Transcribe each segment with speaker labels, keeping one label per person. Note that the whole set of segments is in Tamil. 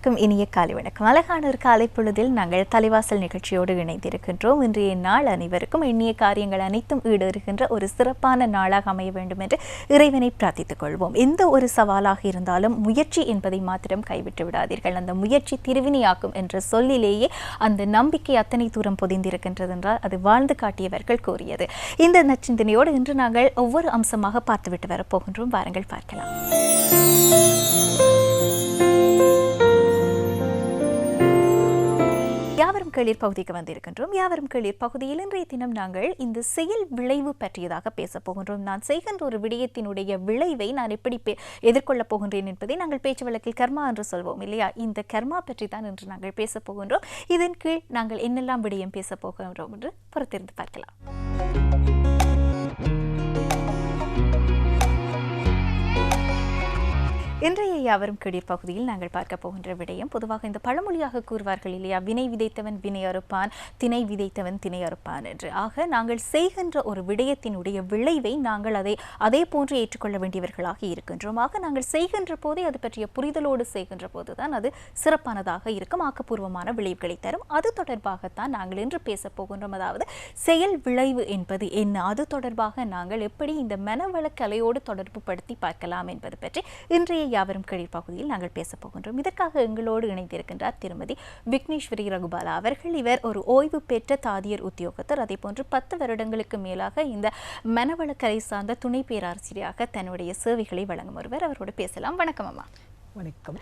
Speaker 1: அனைவருக்கும் இனிய காலை வணக்கம். அழகான ஒரு காலை பொழுதில் நாங்கள் தலைவாசல் நிகழ்ச்சியோடு இணைந்திருக்கின்றோம். இன்றைய நாள் அனைவருக்கும் எண்ணிய காரியங்கள் அனைத்தும் ஈடேறுகின்ற ஒரு சிறப்பான நாளாக அமைய வேண்டும் என்று இறைவனை பிரார்த்தித்துக் கொள்வோம். எந்த ஒரு சவாலாக இருந்தாலும் முயற்சி என்பதை மாத்திரம் கைவிட்டு விடாதீர்கள். அந்த முயற்சி திருவினையாக்கும் என்ற சொல்லிலேயே அந்த நம்பிக்கை அத்தனை தூரம் பொதிந்திருக்கின்றது என்றால் அது வாழ்ந்து காட்டியவர்கள் கூறியது. இந்த நச்சிந்தனையோடு இன்று நாங்கள் ஒவ்வொரு அம்சமாக பார்த்துவிட்டு வரப்போகின்றோம். வாருங்கள் பார்க்கலாம். யாவரும் கேளீர் பகுதிக்கு வந்திருக்கின்றோம். யாவரும் கேளீர் பகுதியில் இன்றைய தினம் நாங்கள் இந்த செயல் விளைவு பற்றியதாக பேசப் போகின்றோம். நான் செய்கின்ற ஒரு விடயத்தினுடைய விளைவை நான் எப்படி எதிர்கொள்ளப் போகின்றேன் என்பதை நாங்கள் பேச்சு வழக்கில் கர்மா என்று சொல்வோம் இல்லையா? இந்த கர்மா பற்றி தான் இன்று நாங்கள் பேசப் போகின்றோம். இதன் கீழ் நாங்கள் என்னெல்லாம் விடயம் பேசப் போகின்றோம் என்று பொறுத்திருந்து பார்க்கலாம். இன்றைய யாவரும் கேளீர் பகுதியில் நாங்கள் பார்க்க போகின்ற விடயம், பொதுவாக இந்த பழமொழியாக கூறுவார்கள் இல்லையா, வினை விதைத்தவன் வினை அறுப்பான், திணை விதைத்தவன் திணை அறுப்பான் என்று. ஆக நாங்கள் செய்கின்ற ஒரு விடயத்தினுடைய விளைவை நாங்கள் அதே போன்று ஏற்றுக்கொள்ள வேண்டியவர்களாக இருக்கின்றோம். ஆக நாங்கள் செய்கின்ற போதே அது பற்றிய புரிதலோடு செய்கின்ற போதுதான் அது சிறப்பானதாக இருக்கும், ஆக்கப்பூர்வமான விளைவுகளை தரும். அது தொடர்பாகத்தான் நாங்கள் இன்று பேசப் போகின்றோம். அதாவது செயல் விளைவு என்பது என்ன, அது தொடர்பாக நாங்கள் எப்படி இந்த மனவள கலையோடு தொடர்பு படுத்தி பார்க்கலாம் என்பது பற்றி இன்றைய யாவரும் கேளீர் பகுதியில் நாங்கள் பேசப் போகின்றோம். இதற்காக எங்களோடு இணைந்திருக்கின்றார் திருமதி விக்னேஸ்வரி ரகுபாலா அவர்கள். இவர் ஒரு ஓய்வு பெற்ற தாதியர் உத்தியோகத்தர். அதே போன்று 10 வருடங்களுக்கு மேலாக இந்த மனவளக்கலை சார்ந்த துணை பேராசிரியராக தன்னுடைய சேவைகளை வழங்கும் ஒருவர். அவரோடு பேசலாம். வணக்கம் அம்மா.
Speaker 2: வணக்கம்.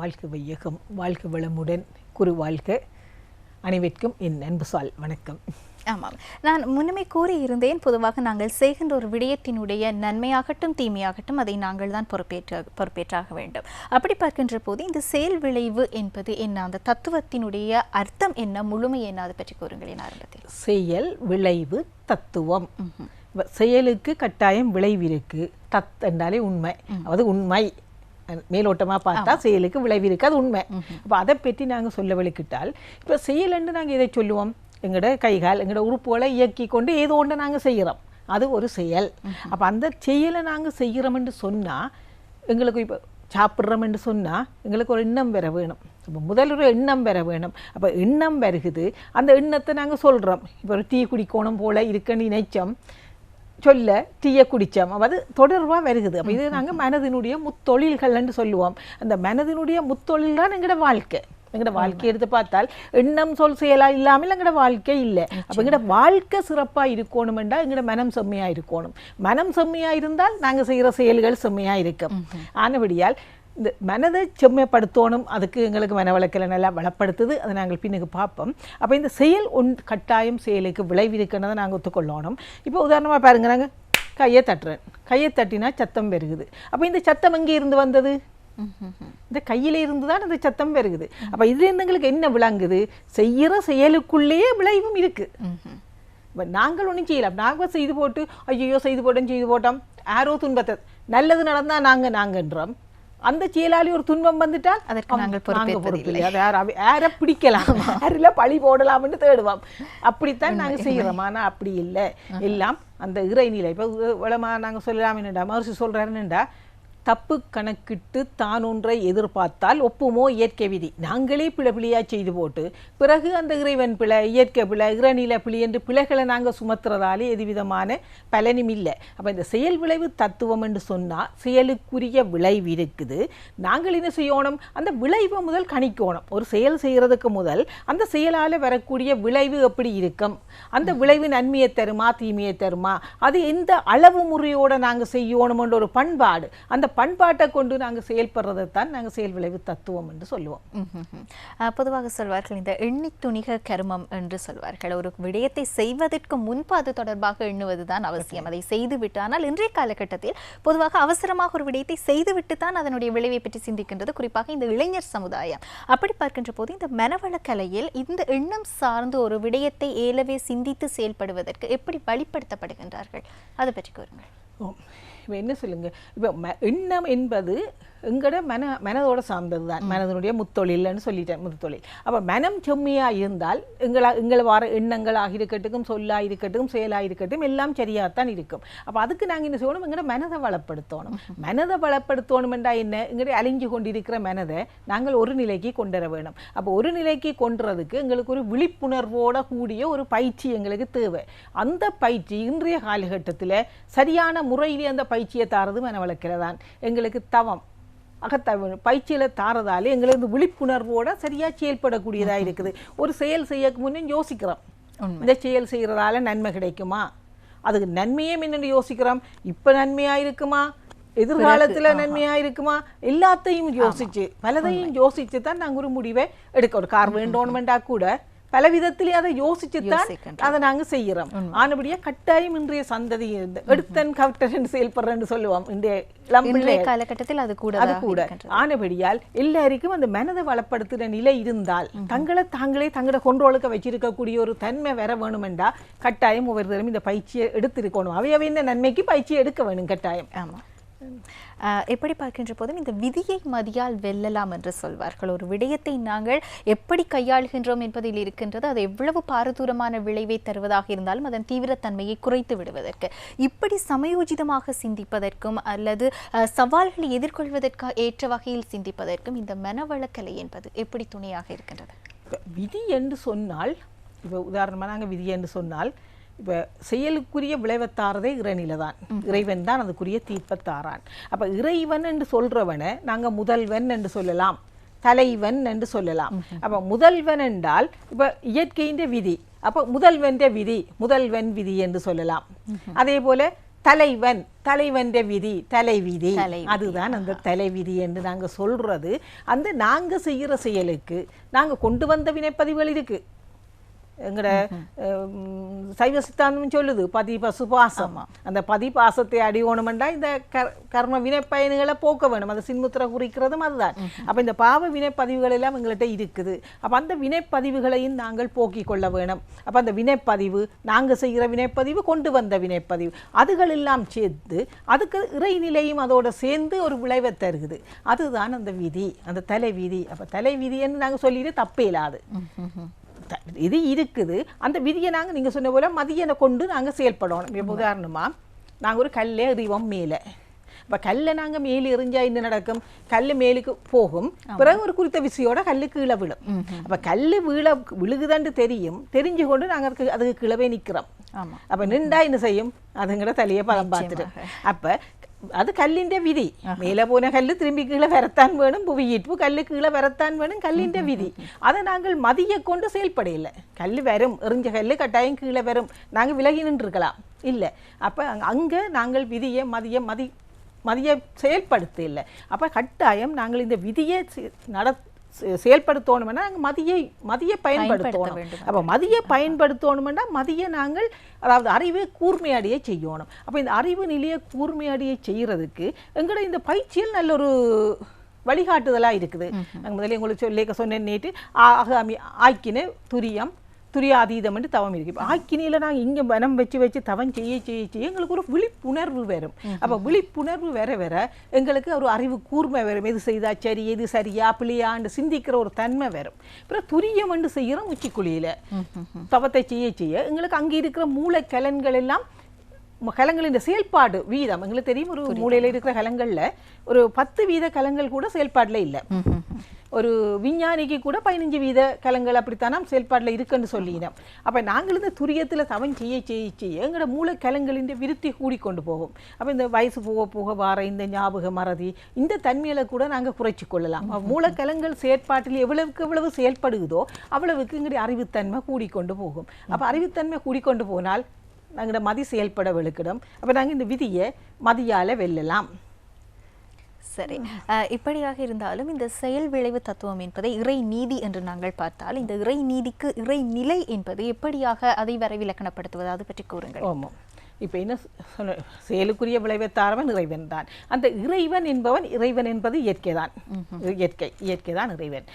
Speaker 2: வாழ்க்கை வையகம், வாழ்க்கை வளமுடன், குரு வாழ்க்கை. அனைவருக்கும் என் அன்பு சால் வணக்கம்.
Speaker 1: ஆமாம், நான் முன்னமே கூறியிருந்தேன், பொதுவாக நாங்கள் செய்கின்ற ஒரு விடயத்தினுடைய நன்மையாகட்டும் தீமையாகட்டும் அதை நாங்கள் தான் பொறுப்பேற்றாக வேண்டும். அப்படி பார்க்கின்ற போது இந்த செயல் விளைவு என்பது என்ன, அந்த தத்துவத்தினுடைய அர்த்தம் என்ன, முழுமை என்ன, அதை பற்றி கூறுங்களேன் ஆரம்பத்தில்.
Speaker 2: செயல் விளைவு தத்துவம். செயலுக்கு கட்டாயம் விளைவு இருக்கு. என்றாலே உண்மை, அதாவது உண்மை மேலோட்டமாக பார்த்தா செயலுக்கு விளைவு இருக்கு, அது உண்மை. அப்போ அதை பற்றி நாங்கள் சொல்ல வலிக்கிட்டால், இப்போ செயல்ன்னு நாங்கள் எதை சொல்லுவோம், எங்களோட கைகால் எங்களோட உறுப்புகளை இயக்கி கொண்டு ஏதோ ஒன்று நாங்கள் செய்கிறோம், அது ஒரு செயல். அப்போ அந்த செயலை நாங்கள் செய்கிறோம்னு சொன்னால், எங்களுக்கு இப்போ சாப்பிட்றோம் என்று சொன்னால் எங்களுக்கு ஒரு எண்ணம் பெற வேணும். இப்போ முதல் ஒரு எண்ணம் பெற வேணும். அப்போ எண்ணம் வருகுது, அந்த எண்ணத்தை நாங்கள் சொல்கிறோம். இப்போ ஒரு டீ குடிக்கணும் போல் இருக்குன்னு நினைச்சோம், சொல்ல டீயை குடித்தோம், அது தொடர்பாக வருகுது. அப்போ இது நாங்கள் மனதினுடைய முத்தொழில்கள்னு சொல்லுவோம். அந்த மனதினுடைய முத்தொழில் தான் எங்களோட வாழ்க்கை. எங்களோட வாழ்க்கை எடுத்து பார்த்தால் எண்ணம் சொல் செயலாக இல்லாமல் எங்களோட வாழ்க்கை இல்லை. அப்போ எங்களோட வாழ்க்கை சிறப்பாக இருக்கணுமெண்டா எங்களோட மனம் செம்மையாக இருக்கணும். மனம் செம்மையாக இருந்தால் நாங்கள் செய்கிற செயல்கள் செம்மையாக இருக்கும். ஆனபடியால் இந்த மனதை செம்மைப்படுத்தணும், அதுக்கு எங்களுக்கு மனவளக்கலை நல்லா வளப்படுத்துது, அதை நாங்கள் பின்னுக்கு பார்ப்போம். அப்போ இந்த செயல் கட்டாயம் செயலுக்கு விளைவிருக்கிறத நாங்கள் ஒத்துக்கொள்ளணும். இப்போ உதாரணமாக பாருங்க, நாங்கள் கையை தட்டுறேன், கையை தட்டினா சத்தம் பெருகுது. அப்போ இந்த சத்தம் எங்கே இருந்து வந்தது, இந்த கையில இருந்து தான் அந்த சத்தம் பெருகுது. அப்போ இதுலேருந்து எங்களுக்கு என்ன விளங்குது, செய்கிற செயலுக்குள்ளேயே விளைவும் இருக்கு. இப்போ நாங்கள் ஒன்றும் செய்யலாம், நாங்கள் செய்து போட்டு ஐயோ செய்து போட்டோம் யாரோ துன்பத்தை, நல்லது நடந்தால் நாங்கன்றோம், அந்த செயலாளி ஒரு துன்பம் வந்துட்டால்
Speaker 1: அதற்கு நாங்கள் பொறுப்பில்லை.
Speaker 2: அதை யாரை பிடிக்கலாம், யாரில் பழி போடலாம்னு தேடுவோம். அப்படித்தான் நாங்கள் செய்கிறோம். ஆனால் அப்படி இல்லை, எல்லாம் அந்த இறைநிலை. இப்போ வளமா நாங்கள் சொல்லலாம் என்னடா, மகர்ஷி சொல்கிறாருன்னுடா, தப்பு கணக்கிட்டு தான் ஒன்றை எதிர்பார்த்தால் ஒப்புமோ இயற்கை விதி, நாங்களே பிழையாக செய்து போட்டு பிறகு அந்த இறைவன் பிழை, இயற்கை பிழை, இறைநிலை பிழை என்று பிழைகளை நாங்கள் சுமத்துறதாலே எதுவிதமான பலனும் இல்லை. அப்போ இந்த செயல் விளைவு தத்துவம் என்று சொன்னால் செயலுக்குரிய விளைவு இருக்குது. நாங்கள் என்ன செய்யணும், அந்த விளைவை முதல் கணிக்கணும். ஒரு செயல் செய்கிறதுக்கு முதல் அந்த செயலால் வரக்கூடிய விளைவு எப்படி இருக்கும், அந்த விளைவு நன்மையை தருமா தீமையை தருமா, அது எந்த அளவு முறையோடு நாங்கள் செய்யணும்ன்ற ஒரு பண்பாடு, அந்த பண்பாட்டை கொண்டு நாங்கள் செயல்படுறதைத்தான் நாங்கள் செயல் விளைவு தத்துவம் என்று சொல்லுவோம்.
Speaker 1: பொதுவாக சொல்வார்கள் இந்த எண்ணி துணிக கர்மம் என்று சொல்வார்கள். ஒரு விடயத்தை செய்வதற்கு முன்பு அது தொடர்பாக எண்ணுவதுதான் அவசியம். அதை செய்துவிட்டு, ஆனால் இன்றைய காலகட்டத்தில் பொதுவாக அவசரமாக ஒரு விடயத்தை செய்துவிட்டு தான் அதனுடைய விளைவை பற்றி சிந்திக்கின்றது, குறிப்பாக இந்த இளைஞர் சமுதாயம். அப்படி பார்க்கின்ற போது இந்த மனவள கலையில் இந்த எண்ணம் சார்ந்து ஒரு விடயத்தை ஏலவே சிந்தித்து செயல்படுவதற்கு எப்படி வழிப்படுத்தப்படுகின்றார்கள், அதை பற்றி கூறுங்கள்.
Speaker 2: இப்போ என்ன சொல்லுங்க, இப்போ எண்ணம் என்பது எங்களோட மனதோட சார்ந்தது தான். மனதனுடைய முத்தொழில்னு சொல்லிட்டேன், முத்தொழில். அப்போ மனம் செம்மையாக இருந்தால் எங்களை வர எண்ணங்களாக இருக்கட்டும், சொல்லாக இருக்கட்டும், செயலாக இருக்கட்டும், எல்லாம் சரியாகத்தான் இருக்கும். அப்போ அதுக்கு நாங்கள் என்ன செய்யணும், எங்களோட மனதை வளப்படுத்தணும். மனதை வளப்படுத்தணுமெண்டா என்ன, எங்களுடைய அழிஞ்சு கொண்டிருக்கிற மனதை நாங்கள் ஒரு நிலைக்கு கொண்டு வர வேணும். அப்போ ஒரு நிலைக்கு கொண்டுறதுக்கு எங்களுக்கு ஒரு விழிப்புணர்வோட கூடிய ஒரு பயிற்சி எங்களுக்கு தேவை. அந்த பயிற்சி இன்றைய காலகட்டத்தில் சரியான முறையிலே அந்த பயிற்சியை தாரது மன வளர்க்கிறதான். எங்களுக்கு தவம் பயிற்சியில் தாரதாலே எங்களுக்கு விழிப்புணர்வோட சரியாக செயல்படக்கூடியதாக இருக்குது. ஒரு செயல் செய்ய முன்னே யோசிக்கிறோம், இந்த செயல் செய்கிறதால நன்மை கிடைக்குமா, அதுக்கு நன்மையே முன்னாடி யோசிக்கிறோம், இப்போ நன்மையாக இருக்குமா, எதிர்காலத்தில் நன்மையாக இருக்குமா, எல்லாத்தையும் யோசிச்சு பலதையும் யோசிச்சு தான் நாங்கள் ஒரு முடிவை எடுக்க. ஒரு கார் வேண்டோன்மெண்டா கூட பல விதத்திலே அதை யோசிச்சுத்தான் அதை நாங்கள் செய்கிறோம். ஆனபடியா கட்டாயம் இன்றைய சந்ததி எடுத்தன் கவர்டன் செயல்படுறேன்னு சொல்லுவோம் இன்றைய
Speaker 1: காலகட்டத்தில் அது கூட
Speaker 2: ஆனபடியால் எல்லாருக்கும் அந்த மனதை வளப்படுத்துகிற நிலை இருந்தால் தாங்களே தங்களோட கொண்டோளுக்க வச்சிருக்கக்கூடிய ஒரு தன்மை வர வேணுமெண்டா கட்டாயம் ஒவ்வொருத்தரும் இந்த பயிற்சியை எடுத்திருக்கணும். அவை என்ன நன்மைக்கு பயிற்சியை எடுக்க வேணும் கட்டாயம்.
Speaker 1: ஆமாம். எப்படி பார்க்கின்ற போதும் இந்த விதியை மதியால் வெல்லலாம் என்று சொல்வார்கள். ஒரு விடயத்தை நாங்கள் எப்படி கையாளுகின்றோம் என்பதில் இருக்கின்றது. அது எவ்வளவு பாரதூரமான விளைவை தருவதாக இருந்தாலும் அதன் தீவிரத்தன்மையை குறைத்து விடுவதற்கு, இப்படி சமயோஜிதமாக சிந்திப்பதற்கும் அல்லது சவால்களை எதிர்கொள்வதற்கு ஏற்ற வகையில் சிந்திப்பதற்கும் இந்த மனவளக்கலை என்பது எப்படி துணையாக இருக்கின்றது?
Speaker 2: விதி என்று சொன்னால், இப்போ உதாரணமாக நாங்கள் விதி என்று சொன்னால், இப்போ செயலுக்குரிய விளைவத்தாரதே இறைநிலை தான். இறைவன் தான் அதுக்குரிய தீர்ப்பத்தாரான். அப்போ இறைவன் என்று சொல்றவனை நாங்கள் முதல்வன் என்று சொல்லலாம், தலைவன் என்று சொல்லலாம். அப்போ முதல்வன் என்றால் இப்போ இயற்கையின் விதி, அப்போ முதல்வன் விதி என்று சொல்லலாம். அதே போல தலைவன் விதி தலைவிதி, அதுதான் அந்த தலைவிதி என்று நாங்கள் சொல்றது. அந்த நாங்கள் செய்கிற செயலுக்கு நாங்கள் கொண்டு வந்த வினைப்பதிவுகள் இருக்கு. எங்கட சைவ சித்தாந்தம் சொல்லுது பதிபசு பாசம். அந்த பதிபாசத்தை அடியோணுமெண்டா இந்த கர்ம வினைப்பயன்களை போக்க வேணும். அந்த சின்முத்திரை குறிக்கிறதும் அதுதான். அப்போ இந்த பாவ வினைப்பதிவுகள் எல்லாம் எங்கள்கிட்ட இருக்குது. அப்போ அந்த வினைப்பதிவுகளையும் நாங்கள் போக்கிக் கொள்ள வேணும். அப்போ அந்த வினைப்பதிவு, நாங்கள் செய்கிற வினைப்பதிவு, கொண்டு வந்த வினைப்பதிவு, அதுகள் எல்லாம் சேர்த்து அதுக்கு இறைநிலையும் அதோட சேர்ந்து ஒரு விளைவை தருகுது. அதுதான் அந்த விதி, அந்த தலைவிதி. அப்போ தலைவிதின்னு நாங்கள் சொல்லிட்டு தப்பே இல்லாது. இது இருக்குது. அந்த விதியை நாங்கள் நீங்கள் சொன்ன போல மதியனை கொண்டு நாங்கள் செயல்படணும். இப்போ உதாரணமாக நாங்கள் ஒரு கல்லை எறிவோம் மேலே. இப்போ கல்லை நாங்கள் மேலே எறிஞ்சா என்ன நடக்கும், கல் மேலுக்கு போகும், பிறகு ஒரு குறித்த விசையோட கல்லு கீழே விழும். அப்போ கல் விழுகுதான்னு தெரிஞ்சு கொண்டு நாங்கள் அதுக்கு கீழவே நிற்கிறோம். அப்போ நின்றா என்ன செய்யும், அதுங்கிற தலையை பதம் பார்த்துட்டு. அப்போ அது கல்லிൻ്റെ விதி. மேலே போன கல் திரும்பி கீழே வரத்தான் வேணும், புவியீர்ப்பு கல்லு கீழே வரத்தான் வேணும், கல்லிൻ്റെ விதி. அதை நாங்கள் மதியை கொண்டு செயல்படையில்லை. கல் வரும், எறிஞ்ச கல் கட்டாயம் கீழே வரும், நாங்கள் விலகி நின்றுருக்கலாம் இல்லை. அப்போ அங்கே நாங்கள் விதியை மதியை செயல்படுத்த இல்லை. அப்போ கட்டாயம் நாங்கள் இந்த விதியை செயல்படுத்தணும்னா நாங்கள் மதியை பயன்படுத்தணும். அப்போ மதியை பயன்படுத்தணும்னா மதியை நாங்கள் அதாவது அறிவை கூர்மையடைய செய்யணும். அப்போ இந்த அறிவு நிலையை கூர்மையடைய செய்கிறதுக்கு எங்களோட இந்த பயிற்சியில் நல்ல ஒரு வழிகாட்டுதலாக இருக்குது. நாங்கள் முதல்ல உங்களுக்கு சொன்னேன் நேற்று ஆக்கின துரியாதீதம் என்று தவம் இருக்கு. இப்போ ஆக்கினியில் நாங்கள் இங்கே மனம் வச்சு தவம் செய்ய எங்களுக்கு ஒரு விழிப்புணர்வு வரும். அப்போ விழிப்புணர்வு வர எங்களுக்கு ஒரு அறிவு கூர்மை வரும். எது செய்தா சரி, எது சரியா பிள்ளையான்னு சிந்திக்கிற ஒரு தன்மை வரும். அப்புறம் துரியம் என்று செய்கிறோம் உச்சிக்குழியில் தவத்தை செய்ய எங்களுக்கு அங்கே இருக்கிற மூளை கலன்கள் எல்லாம் கலங்களின் செயல்பாடு வீதம் எங்களுக்கு தெரியும். ஒரு மூளையில் இருக்கிற கலங்களில் ஒரு 10 வீத கலங்கள் கூட செயல்பாட்டில் இல்லை. ஒரு விஞ்ஞானிக்கு கூட 15 வீத கலங்கள் அப்படித்தான் செயல்பாட்டில் இருக்குன்னு சொல்லினோம். அப்போ நாங்கள் இந்த துரியத்தில் தவம் செய்ய எங்களோட மூளை கலங்களின் விருத்தி கூடிக்கொண்டு போகும். அப்போ இந்த வயசு போக வார இந்த ஞாபக மறதி இந்த தன்மையில கூட நாங்கள் குறைச்சி கொள்ளலாம். மூளை கலங்கள் செயற்பாட்டில் எவ்வளவு செயல்படுகிறதோ அவ்வளவுக்கு எங்களுடைய அறிவுத்தன்மை கூடிக்கொண்டு போகும். அப்போ அறிவுத்தன்மை கூடிக்கொண்டு போனால் நாங்கள் மதி செயல்பட வெளுக்கிடும். அப்போ நாங்கள் இந்த விதியை மதியால் வெல்லலாம்.
Speaker 1: சரி, இப்படியாக இருந்தாலும் இந்த செயல் விளைவு தத்துவம் என்பதை இறை நீதி என்று நாங்கள் பார்த்தால் இந்த இறை நீதிக்கு இறை நிலை என்பது எப்படியாக அதை வரை விலக்கணப்படுத்துவது, அதை பற்றி கூறுங்கள்.
Speaker 2: ஆமாம், இப்போ என்ன செயலுக்குரிய விளைவை தாரவன் இறைவன் தான். அந்த இறைவன் என்பவன், இறைவன் என்பது இயற்கை தான். இயற்கை தான் இறைவன்.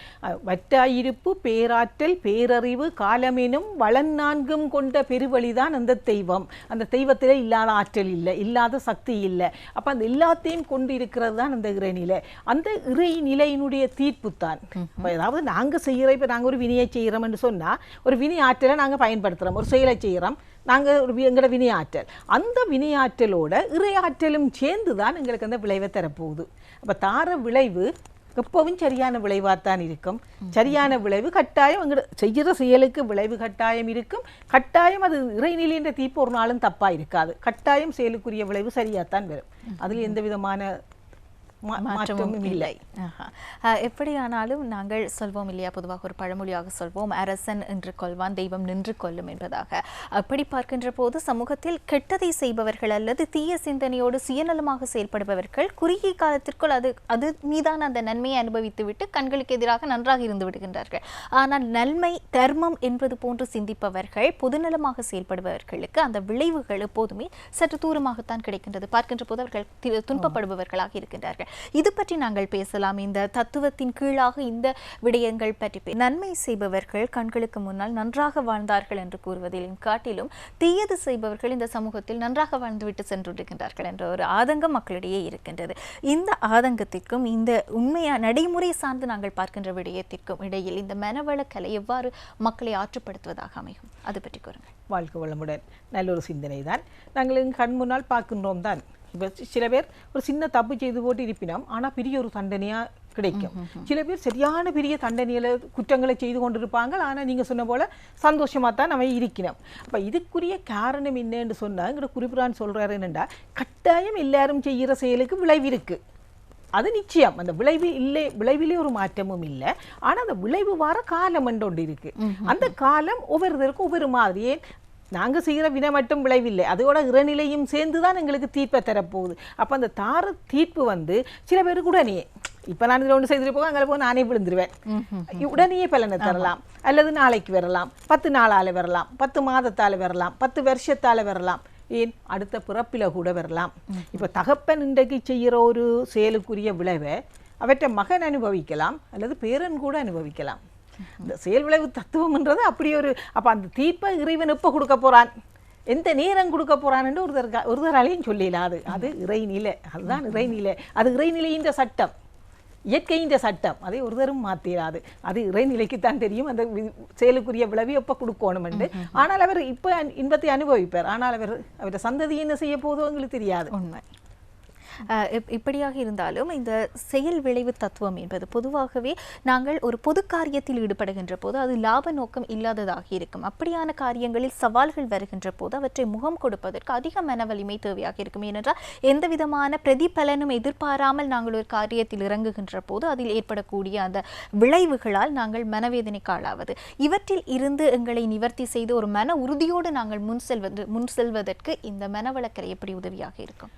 Speaker 2: வட்டாயிருப்பு, பேராற்றல், பேரறிவு, காலமெனும் வளநான்கும் கொண்ட பெருவழிதான் அந்த தெய்வம். அந்த தெய்வத்திலே இல்லாத ஆற்றல் இல்லை, இல்லாத சக்தி இல்லை. அப்போ அந்த எல்லாத்தையும் கொண்டு இருக்கிறது தான் அந்த இறைநிலை. அந்த இறைநிலையினுடைய தீர்ப்பு தான். அதாவது நாங்கள் செய்கிற, இப்போ நாங்கள் ஒரு வினையை செய்கிறோம் என்று சொன்னால், ஒரு வினை ஆற்றலை நாங்கள் பயன்படுத்துகிறோம், ஒரு செயலை செய்கிறோம், நாங்கள் எங்களோட வினையாற்றல், அந்த வினையாற்றலோட இறையாற்றலும் சேர்ந்து தான் எங்களுக்கு அந்த விளைவை தரப்போகுது. அப்போ தார விளைவு எப்பவும் சரியான விளைவாகத்தான் இருக்கும். சரியான விளைவு கட்டாயம் எங்களோட செய்கிற செயலுக்கு விளைவு கட்டாயம் இருக்கும். கட்டாயம் அது இறைநிலைன்ற தீர்ப்பு ஒரு நாளும் தப்பாக இருக்காது. கட்டாயம் செயலுக்குரிய விளைவு சரியாகத்தான் வரும். அதில் எந்த விதமான மாற்றமும் இல்லை.
Speaker 1: எப்படியானாலும் நாங்கள் சொல்வோம் இல்லையா, பொதுவாக ஒரு பழமொழியாக சொல்வோம், அரசன் என்று கொள்வான், தெய்வம் நின்று கொள்ளும் என்பதாக. அப்படி பார்க்கின்ற போது சமூகத்தில் கெட்டதை செய்பவர்கள் அல்லது தீய சிந்தனையோடு சுயநலமாக செயல்படுபவர்கள் குறுகிய காலத்திற்குள் அது மீதான அந்த நன்மையை அனுபவித்துவிட்டு கண்களுக்கு எதிராக நன்றாக இருந்து விடுகின்றார்கள். ஆனால் நன்மை, தர்மம் என்பது போன்று சிந்திப்பவர்கள், பொதுநலமாக செயல்படுபவர்களுக்கு அந்த விளைவுகள் எப்போதுமே சற்று தூரமாகத்தான் கிடைக்கின்றது. பார்க்கின்ற போது அவர்கள் துன்பப்படுபவர்களாக இருக்கின்றார்கள். இது பற்றி நாங்கள் பேசலாம். இந்த தத்துவத்தின் கீழாக இந்த விடயங்கள் பற்றி நன்மை செய்பவர்கள் கண்களுக்கு முன்னால் நன்றாக வாழ்ந்தார்கள் என்று கூறுவதிலும் காட்டிலும் தீயது செய்பவர்கள் இந்த சமூகத்தில் நன்றாக வாழ்ந்துவிட்டு சென்றிருக்கின்றார்கள் என்ற ஒரு ஆதங்கம் மக்களிடையே இருக்கின்றது. இந்த ஆதங்கத்திற்கும் இந்த உண்மையான நடைமுறை சார்ந்து நாங்கள் பார்க்கின்ற விடயத்திற்கும் இடையில் இந்த மனவளக்கலை எவ்வாறு மக்களை ஆற்றுப்படுத்துவதாக அமையும், அது பற்றி கூறுங்கள்.
Speaker 2: வாழ்க்கை வளமுடன். நல்ல ஒரு சிந்தனை தான். நாங்கள் கண் முன்னால் பார்க்கின்றோம் தான். இப்போ சில பேர் ஒரு சின்ன தப்பு செய்து போட்டு இருப்பினோம், ஆனால் பெரிய ஒரு தண்டனையாக கிடைக்கும். சில பேர் சரியான பெரிய தண்டனையில் குற்றங்களை செய்து கொண்டிருப்பாங்க, ஆனால் நீங்கள் சொன்ன போல் சந்தோஷமாக தான் நம்ம இருக்கணும். அப்போ இதுக்குரிய காரணம் என்னன்னு சொன்னால், எங்களோட குறிப்பிடான்னு சொல்கிறாரு என்னென்னா, கட்டாயம் எல்லாரும் செய்கிற செயலுக்கு விளைவு இருக்குது, அது நிச்சயம். அந்த விளைவிலே ஒரு மாற்றமும் இல்லை. ஆனால் அந்த விளைவு வர காலம் ஒன்று இருக்குது. அந்த காலம் ஒவ்வொருத்தருக்கும் ஒவ்வொரு மாதிரியே. நாங்கள் செய்கிற வினை மட்டும் விளைவில்லை, அதோட இறைநிலையும் சேர்ந்து தான் எங்களுக்கு தீர்ப்பை தரப்போகுது. அப்போ அந்த தார தீர்ப்பு சில பேருக்கு உடனே, இப்போ நான் இதில் ஒன்று செய்துட்டு போக அங்கே போக நானே விழுந்துருவேன், உடனே பலனை தரலாம், அல்லது நாளைக்கு வரலாம், 10 நாளால் வரலாம், 10 மாதத்தால் வரலாம், 10 வருஷத்தால் வரலாம், ஏன் அடுத்த பிறப்பில் கூட வரலாம். இப்போ தகப்பன் இன்றைக்கு செய்கிற ஒரு செயலுக்குரிய விளைவை அவற்றை மகன் அனுபவிக்கலாம், அல்லது பேரன் கூட அனுபவிக்கலாம். இந்த செயல் விளைவு தத்துவம்ன்றது அப்படி ஒரு. அப்போ அந்த தீர்ப்பை இறைவன் எப்போ கொடுக்க போகிறான், எந்த நேரம் கொடுக்க போகிறான்னு ஒருத்தராலையும் சொல்லலாது. அது இறைநிலை, அதுதான் இறைநிலை. அது இறைநிலையின் சட்டம், இயற்கையின் சட்டம். அதை ஒருத்தரும் மாற்றிடாது. அது இறைநிலைக்குத்தான் தெரியும் அந்த செயலுக்குரிய விளைவு எப்போ கொடுக்கணும் என்று. ஆனால் அவர் இப்போ இன்பத்தை அனுபவிப்பார், ஆனால் அவருடைய சந்ததி என்ன செய்ய போதோ எங்களுக்கு தெரியாது.
Speaker 1: உண்மை. இப்படியாக இருந்தாலும் இந்த செயல் விளைவு தத்துவம் என்பது பொதுவாகவே நாங்கள் ஒரு பொது காரியத்தில் ஈடுபடுகின்ற போது அது லாப நோக்கம் இல்லாததாக இருக்கும். அப்படியான காரியங்களில் சவால்கள் வருகின்ற போது அவற்றை முகம் கொடுப்பதற்கு அதிக மன வலிமை தேவையாக இருக்கும். ஏனென்றால் எந்த விதமான பிரதிபலனும் எதிர்பாராமல் நாங்கள் ஒரு காரியத்தில் இறங்குகின்ற போது அதில் ஏற்படக்கூடிய அந்த விளைவுகளால் நாங்கள் மனவேதனைக்கு ஆளாவது, இவற்றில் இருந்து எங்களை நிவர்த்தி செய்து ஒரு மன உறுதியோடு நாங்கள் முன் செல்வதற்கு இந்த மனவளக்கலை எப்படி உதவியாக இருக்கும்?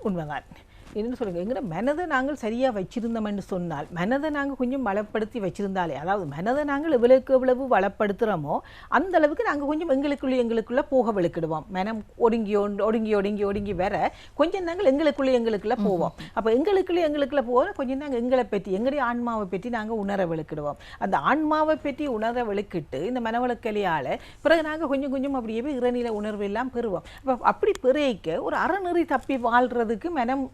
Speaker 2: உண்மைதான். என்னென்னு சொல்லுங்கள், எங்களோட மனதை நாங்கள் சரியாக வச்சுருந்தோம்னு சொன்னால், மனதை நாங்கள் கொஞ்சம் வளப்படுத்தி வச்சுருந்தாலே, அதாவது மனதை நாங்கள் எவ்வளவு வளப்படுத்துகிறோமோ அந்த அளவுக்கு நாங்கள் கொஞ்சம் எங்களுக்குள்ளே போக வெளுக்கிடுவோம். மனம் ஒடுங்கி வர கொஞ்சம் நாங்கள் எங்களுக்குள்ளே போவோம். அப்போ எங்களுக்குள்ளே போக கொஞ்சம் நாங்கள் எங்களை பற்றி, எங்களுடைய ஆன்மாவை பற்றி நாங்கள் உணர வெளுக்கிடுவோம். அந்த ஆன்மாவை பற்றி உணர வெளுக்கிட்டு இந்த மனவளக்கலையால் பிறகு நாங்கள் கொஞ்சம் அப்படியே இறைநிலை உணர்வு எல்லாம் பெறுவோம். அப்போ அப்படி பிறக்க ஒரு அறநெறி தப்பி வாழ்கிறதுக்கு மனம்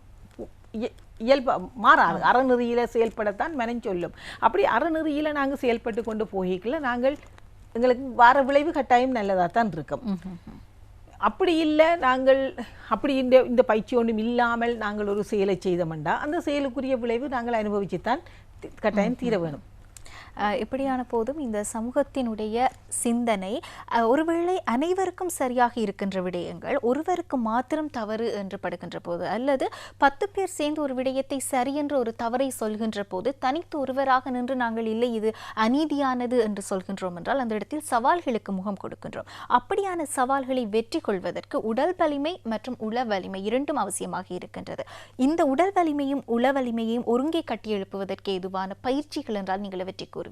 Speaker 2: இயல்பு மாறாது. அறநெறியில் செயல்படத்தான் மனம் சொல்லும். அப்படி அறநெறியில் நாங்கள் செயல்பட்டு கொண்டு போய்க்கல நாங்கள் எங்களுக்கு வார விளைவு கட்டாயம் நல்லதாக தான் இருக்கும். அப்படி இல்லை, நாங்கள் அப்படி இந்த பயிற்சி ஒன்றும் இல்லாமல் நாங்கள் ஒரு செயலை செய்தோம்னா அந்த செயலுக்குரிய விளைவு நாங்கள் அனுபவித்து தான் கட்டாயம் தீர வேணும்.
Speaker 1: இப்படியான போதும் இந்த சமூகத்தினுடைய சிந்தனை ஒருவேளை அனைவருக்கும் சரியாக இருக்கின்ற விடயங்கள் ஒருவருக்கு மாத்திரம் தவறு என்று படுகின்ற போது, அல்லது 10 பேர் சேர்ந்து ஒரு விடயத்தை சரி என்று ஒரு தவறை சொல்கின்ற போது தனித்து ஒருவராக நின்று நாங்கள் இல்லை இது அநீதியானது என்று சொல்கின்றோம் என்றால் அந்த இடத்தில் சவால்களுக்கு முகம் கொடுக்கின்றோம். அப்படியான சவால்களை வெற்றி கொள்வதற்கு உடல் வலிமை மற்றும் உள வலிமை இரண்டும் அவசியமாக இருக்கின்றது. இந்த உடல் வலிமையும் உள வலிமையையும் ஒருங்கே கட்டி எழுப்புவதற்கு ஏதுவான பயிற்சிகள் என்றால் நீங்கள் வெற்றி கூறுவீர்கள்?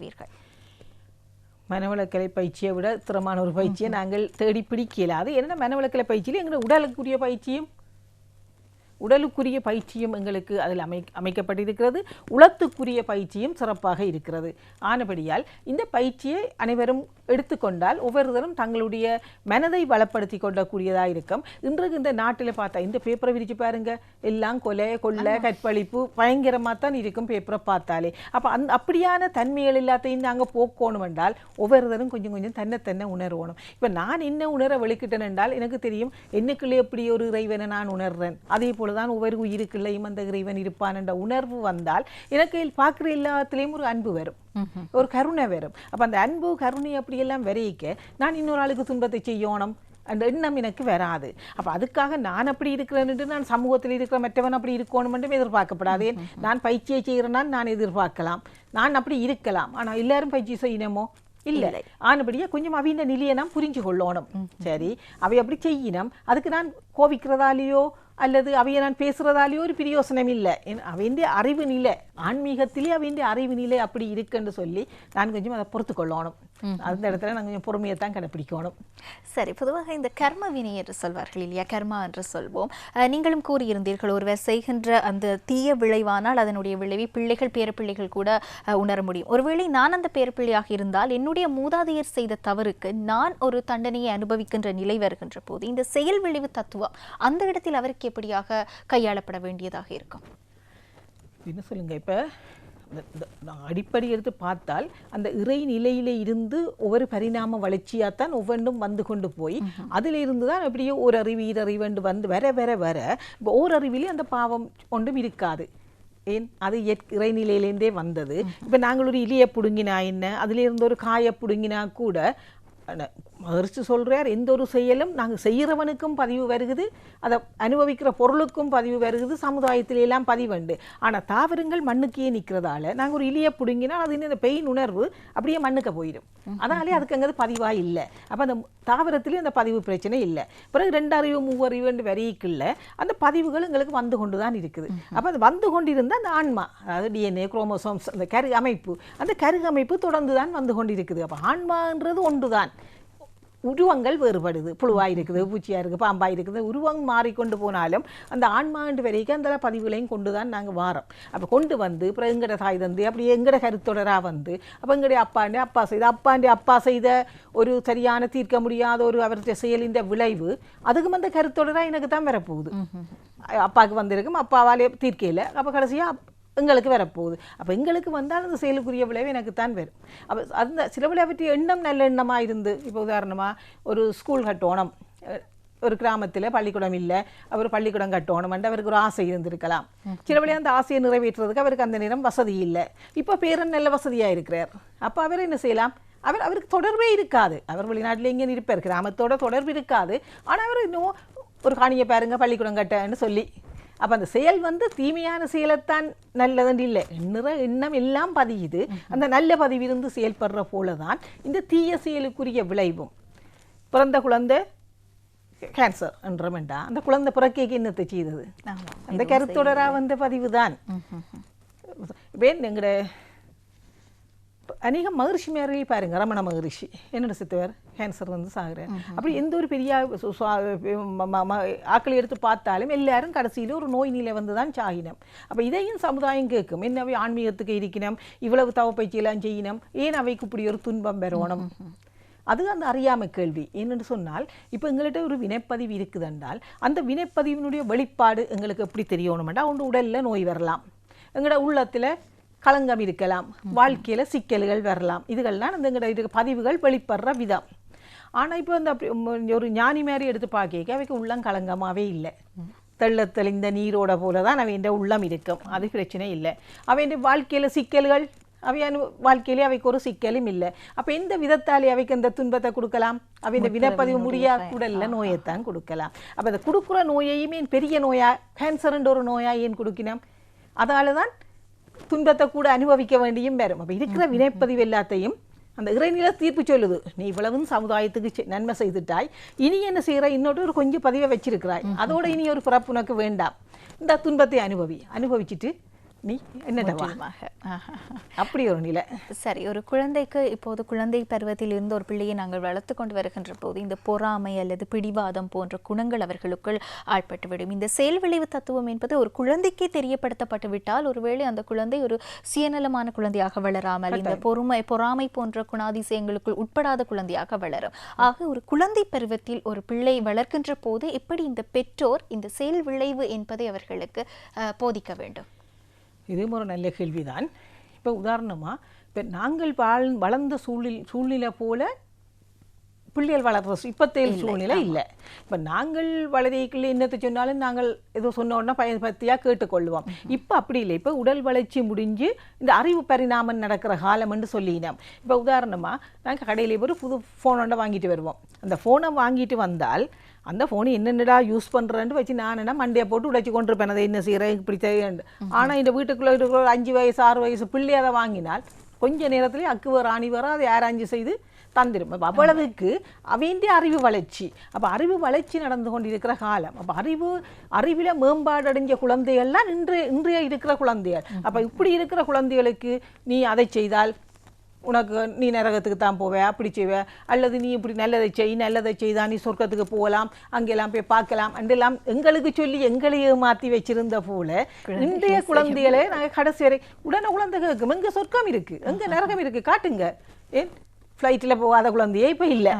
Speaker 2: மனவளக்கலை பயிற்சியை விட திறமான ஒரு பயிற்சியை நாங்கள் தேடி பிடிக்கல. அது என்னென்னா மனவளக்கலை பயிற்சியில் எங்களோட உடலுக்குரிய பயிற்சியும் எங்களுக்கு அதில் அமைக்கப்பட்டிருக்கிறது. உளத்துக்குரிய பயிற்சியும் சிறப்பாக இருக்கிறது. ஆனபடியால் இந்த பயிற்சியை அனைவரும் எடுத்துக்கொண்டால் ஒவ்வொருத்தரும் தங்களுடைய மனதை வளப்படுத்தி கொள்ளக்கூடியதாக இருக்கும். இன்றைக்கு இந்த நாட்டில் பார்த்தா இந்த பேப்பரை விரிச்சு பாருங்க, எல்லாம் கொலை கொள்ளை கற்பழிப்பு பயங்கரமாக தான் இருக்கும் பேப்பரை பார்த்தாலே. அப்போ அப்படியான தன்மைகள் எல்லாத்தையும் நாங்கள் போக்கணும் என்றால் ஒவ்வொருத்தரும் கொஞ்சம் கொஞ்சம் தன்னை உணர்வணும். இப்போ நான் என்ன உணர வெளிக்கிட்டேன் என்றால் எனக்கு தெரியும் என்னுக்குள்ளே எப்படி ஒரு இறைவனை நான் உணர்றேன். அதே தான் ஒவ்வொரு உயிருக்குள்ளையும் அந்த இறைவன் இருப்பான் என்ற உணர்வு வந்தால் எனக்கு பார்க்குற எல்லாத்துலேயும் ஒரு அன்பு வரும், ஒரு கருணை வரும். அப்போ அந்த அன்பு கருணை அப்படியெல்லாம் வரையிக்க நான் இன்னொரு ஆளுக்கு துன்பத்தை செய்யணும் அந்த எண்ணம் எனக்கு வராது. அப்போ அதுக்காக நான் அப்படி இருக்கிறேன்னு நான் சமூகத்தில் இருக்கிற மற்றவன் அப்படி இருக்கணும் மட்டும் எதிர்பார்க்கப்படாது. நான் பயிற்சியை செய்கிறேன்னா நான் எதிர்பார்க்கலாம், நான் அப்படி இருக்கலாம். ஆனால் எல்லாரும் பயிற்சி செய்யணுமோ இல்லை. ஆனபடியா கொஞ்சம் அவையின் நிலையை நாம் புரிஞ்சு கொள்ளணும். சரி, அவை அப்படி செய்யணும், அதுக்கு நான் கோவிக்கிறதாலேயோ அல்லது அவையை நான் பேசுகிறதாலேயோ ஒரு பிரயோசனம் இல்லை. அவையின் அறிவு நிலை ஆன்மீகத்திலே அவையின் அறிவு நிலை அப்படி இருக்குன்னு சொல்லி நான் கொஞ்சம் அதை பொறுத்து கொள்ளணும். அந்த இடத்துல நான் கொஞ்சம் பொறுமையை தான் கடைப்பிடிக்கணும்.
Speaker 1: சரி, பொதுவாக இந்த கர்ம வினை என்று சொல்வார்கள் இல்லையா, கர்மா என்று சொல்வோம். நீங்களும் கூறியிருந்தீர்கள் ஒருவர் செய்கின்ற அந்த தீய விளைவானால் அதனுடைய விளைவை பிள்ளைகள் பேரப்பிள்ளைகள் கூட உணர முடியும். ஒருவேளை நான் அந்த பேரப்பிள்ளையாக இருந்தால் என்னுடைய மூதாதையர் செய்த தவறுக்கு நான் ஒரு தண்டனையை அனுபவிக்கின்ற நிலை வருகின்ற போது இந்த செயல் விளைவு தத்துவம் அந்த இடத்தில் அவருக்கு எப்படியாக கையாளப்பட வேண்டியதாக இருக்கும்?
Speaker 2: என்ன சொல்லுங்க, இப்போ அடிப்படை எடுத்து பார்த்தால் அந்த இறை நிலையில இருந்து ஒவ்வொரு பரிணாம வளர்ச்சியாகத்தான் ஒவ்வொன்றும் வந்து கொண்டு போய் அதில் இருந்து தான் எப்படியோ ஒரு அறிவு ஈரறிவு வந்து வர வர வர இப்போ ஓரறிவிலே அந்த பாவம் ஒன்றும் இருக்காது. ஏன், அது இறைநிலையிலேருந்தே வந்தது. இப்போ நாங்கள் ஒரு இலியை பிடுங்கினா என்ன, அதிலிருந்து ஒரு காயை பிடுங்கினா கூட மகிழ்ச்சி சொல்கிறார், எந்த ஒரு செயலும் நாங்கள் செய்கிறவனுக்கும் பதிவு வருகுது, அதை அனுபவிக்கிற பொருளுக்கும் பதிவு வருகுது, சமுதாயத்திலெல்லாம் பதிவுண்டு. ஆனால் தாவரங்கள் மண்ணுக்கே நிற்கிறதால நாங்கள் ஒரு இலியை பிடுங்கினா அது இந்த பெயின் உணர்வு அப்படியே மண்ணுக்கு போயிடும். அதனாலே அதுக்கு அங்கே பதிவாக இல்லை. அப்போ அந்த தாவரத்துலேயும் அந்த பதிவு பிரச்சனை இல்லை. பிறகு 2 அறிவு 3 அறிவு வரைக்குள்ள அந்த பதிவுகள் எங்களுக்கு வந்து கொண்டு தான் இருக்குது. அப்போ அது வந்து கொண்டு இருந்தால் அந்த ஆன்மா, அதாவது டிஎன்ஏ குரோமோசோம்ஸ் அந்த அந்த கரு அமைப்பு தொடர்ந்து தான் வந்து கொண்டு இருக்குது. அப்போ ஆன்மான்றது ஒன்று தான். உருவங்கள் வேறுபடுது, புழுவாக இருக்குது, பூச்சியாக இருக்குது, பாம்பாக இருக்குது, உருவம் மாறிக்கொண்டு போனாலும் அந்த ஆன்மாண்டு வரைக்கும் அந்த பதிவுகளையும் கொண்டு தான் நாங்கள் வாரோம். அப்போ கொண்டு வந்து அப்புறம் எங்கட தாய் தந்து அப்படியே எங்கட கருத்தொடராக வந்து அப்போ எங்களுடைய அப்பாண்டி அப்பா செய்த ஒரு சரியான தீர்க்க முடியாத ஒரு அவருடைய செயலின் விளைவு அதுக்கும் அந்த கருத்தொடராக எனக்கு தான் வரப்போகுது. அப்பாவுக்கு வந்திருக்கும், அப்பாவாலே தீர்க்கையில், அப்போ கடைசியாக எங்களுக்கு வரப்போகுது. அப்போ எங்களுக்கு வந்தால் அந்த செயலுக்குரிய விளைவு எனக்கு தான் வரும். அப்போ அந்த சில விளைவை பற்றி எண்ணம் நல்ல எண்ணமாக இருந்து, இப்போ உதாரணமாக ஒரு ஸ்கூல் கட்டணும், ஒரு கிராமத்தில் பள்ளிக்கூடம் இல்லை, அவர் பள்ளிக்கூடம் கட்டணும்ன்ட்டு அவருக்கு ஒரு ஆசை இருந்திருக்கலாம். சில விளையா அந்த ஆசையை நிறைவேற்றுறதுக்கு அவருக்கு அந்த நேரம் வசதி இல்லை. இப்போ பேரன் நல்ல வசதியாக இருக்கிறார். அப்போ அவர் என்ன செய்யலாம், அவருக்கு தொடர்பே இருக்காது, அவர் வெளிநாட்டில் எங்கேயும் இருப்பார், கிராமத்தோட தொடர்பு இருக்காது. ஆனால் அவர் இன்னும் ஒரு காணியை பாருங்க பள்ளிக்கூடம் கட்டன்னு சொல்லி, அப்போ அந்த செயல் வந்து தீமையான செயலைத்தான் நல்லதுன்னு இல்லை, எண்ணம் எல்லாம் பதியுது. அந்த நல்ல பதிவிருந்து செயல்படுற போல தான் இந்த தீய செயலுக்குரிய விளைவும். பிறந்த குழந்தை கேன்சர் என்றமெண்டா அந்த குழந்தை பிறக்கைக்கு என்னத்தை செய்தது, அந்த கருத்தொடராக வந்த பதிவு தான். எங்கட அநேக மகரிஷி மேலே பாருங்க, ரமண மகரிஷி என்னோட சித்தவர் கேன்சர் வந்து சாகுறார். அப்படி எந்த ஒரு பெரிய ஆக்களை எடுத்து பார்த்தாலும் எல்லாரும் கடைசியில் ஒரு நோய் நிலை வந்து தான் சாகினம். அப்போ இதையும் சமுதாயம் கேட்கும், என்னவே ஆன்மீகத்துக்கு இருக்கணும், இவ்வளவு தவப்பயிற்சியெல்லாம் செய்யணும், ஏன் அவைக்கு இப்படி ஒரு துன்பம் பெறணும். அது அந்த அறியாமை கேள்வி. என்னென்னு சொன்னால் இப்போ எங்கள்கிட்ட ஒரு வினைப்பதிவு இருக்குதுன்றால் அந்த வினைப்பதிவினுடைய வெளிப்பாடு எங்களுக்கு எப்படி தெரியணுமெண்டா ஒன்று உடலில் நோய் வரலாம், எங்களோட உள்ளத்தில் களங்கம் இருக்கலாம், வாழ்க்கையில் சிக்கல்கள் வரலாம். இதுகள்லாம் அந்த எங்களோட பதிவுகள் வெளிப்படுற விதம். ஆனால் இப்போ அந்த அப்படி ஒரு ஞானி மாதிரி எடுத்து பார்க்க அவைக்கு உள்ளம் களங்கமாகவே இல்லை, தெளிந்த நீரோட போல தான் அவையின் உள்ளம் இருக்கும், அது பிரச்சனை இல்லை. அவையின் வாழ்க்கையில் சிக்கல்கள் அவையான வாழ்க்கையிலே அவைக்கு ஒரு சிக்கலும் இல்லை. அப்போ எந்த விதத்தாலே அவைக்கு அந்த துன்பத்தை கொடுக்கலாம், அவையின் வினைப்பதிவு முடியாத உடலில் நோயைத்தான் கொடுக்கலாம். அப்போ அதை கொடுக்குற நோயையுமே பெரிய நோயா கேன்சர்ன்ற ஒரு நோயா ஏன் கொடுக்கணும், அதால தான் துன்பத்தை கூட அனுபவிக்க வேண்டியும் வரும். அப்போ இருக்கிற வினைப்பதிவு எல்லாத்தையும் அந்த இறைநிலை தீர்ப்பு சொல்லுது, நீ இவ்வளவும் சமுதாயத்துக்கு நன்மை செய்துட்டாய், இனி என்ன செய்கிற, இன்னொரு ஒரு கொஞ்சம் பதிவை வச்சிருக்கிறாய், அதோட இனி ஒரு பிறப்பு உனக்கு வேண்டாம், இந்த துன்பத்தை அனுபவிச்சுட்டு நீ என்னடவா அப்படி ஒரு நிலை.
Speaker 1: சரி, ஒரு குழந்தைக்கு இப்போது குழந்தை பருவத்தில் இருந்து ஒரு பிள்ளையை நாங்கள் வளர்த்து கொண்டு வருகின்ற போது இந்த பொறாமை அல்லது பிடிவாதம் போன்ற குணங்கள் அவர்களுக்குள் ஆட்பட்டுவிடும். இந்த செயல் விளைவு தத்துவம் என்பது ஒரு குழந்தைக்கே தெரியப்படுத்தப்பட்டு விட்டால் ஒருவேளை அந்த குழந்தை ஒரு சுயநலமான குழந்தையாக வளராமல் இந்த பொறாமை போன்ற குணாதிசயங்களுக்குள் உட்படாத குழந்தையாக வளரும். ஆக ஒரு குழந்தை பருவத்தில் ஒரு பிள்ளை வளர்க்கின்ற போது எப்படி இந்த பெற்றோர் இந்த செயல் விளைவு என்பதை அவர்களுக்கு போதிக்க வேண்டும்?
Speaker 2: இதுவும் ஒரு நல்ல கேள்விதான். இப்போ உதாரணமாக இப்போ நாங்கள் வளர்ந்த சூழ்நிலை போல பிள்ளைகள் வளர்ற இப்போத்தைய சூழ்நிலை இல்லை. இப்போ நாங்கள் வளரைக்குள்ள என்னத்தை சொன்னாலும் நாங்கள் ஏதோ சொன்ன உடனே பயன்படுத்தியாக கேட்டுக்கொள்வோம். இப்போ அப்படி இல்லை. இப்போ உடல் வளர்ச்சி முடிஞ்சு இந்த அறிவு பரிணாமம் நடக்கிற காலம்னு சொல்லினோம். இப்போ உதாரணமாக நாங்கள் கடையில் ஒரு புது ஃபோன் ஒன்றை வாங்கிட்டு வருவோம். அந்த ஃபோனை வாங்கிட்டு வந்தால் அந்த ஃபோனை என்னென்னடா யூஸ் பண்ணுறேன்னு வச்சு நான் மண்டையை போட்டு உடைச்சி கொண்டிருப்பேன். அதை என்ன செய்கிறேன் இப்படி செய்யண்டு. ஆனால் இந்த வீட்டுக்குள்ளே இருக்கிற 5 வயசு 6 வயசு பிள்ளை அதை வாங்கினால் கொஞ்ச நேரத்துலேயே அக்கு ராணி வர அதை ஆராய்ச்சி செய்து தந்திரும். அப்போ அவ்வளவுக்கு அவையின்றி அறிவு வளர்ச்சி. அப்போ அறிவு வளர்ச்சி நடந்து கொண்டிருக்கிற காலம். அப்போ அறிவில் மேம்பாடு அடைஞ்ச குழந்தைகள்லாம் இன்றைய இருக்கிற குழந்தைகள். அப்போ இப்படி இருக்கிற குழந்தைகளுக்கு நீ அதை செய்தால் உனக்கு நீ நரகத்துக்கு தான் போவே, அப்படி செய்வே, அல்லது நீ இப்படி நல்லதை செய்தால் நீ சொர்க்கத்துக்கு போகலாம், அங்கெல்லாம் போய் பார்க்கலாம் அண்டெல்லாம் எங்களுக்கு சொல்லி எங்களையே மாற்றி வச்சிருந்த போல இன்றைய குழந்தைகளே நாங்கள் கடைசி வரை உடனே குழந்தை கேட்கும், எங்கே சொர்க்கம் இருக்குது, எங்கே நரகம் இருக்குது, காட்டுங்க. ஏன் ஃப்ளைட்டில் போகாத குழந்தையே இப்போ இல்லை,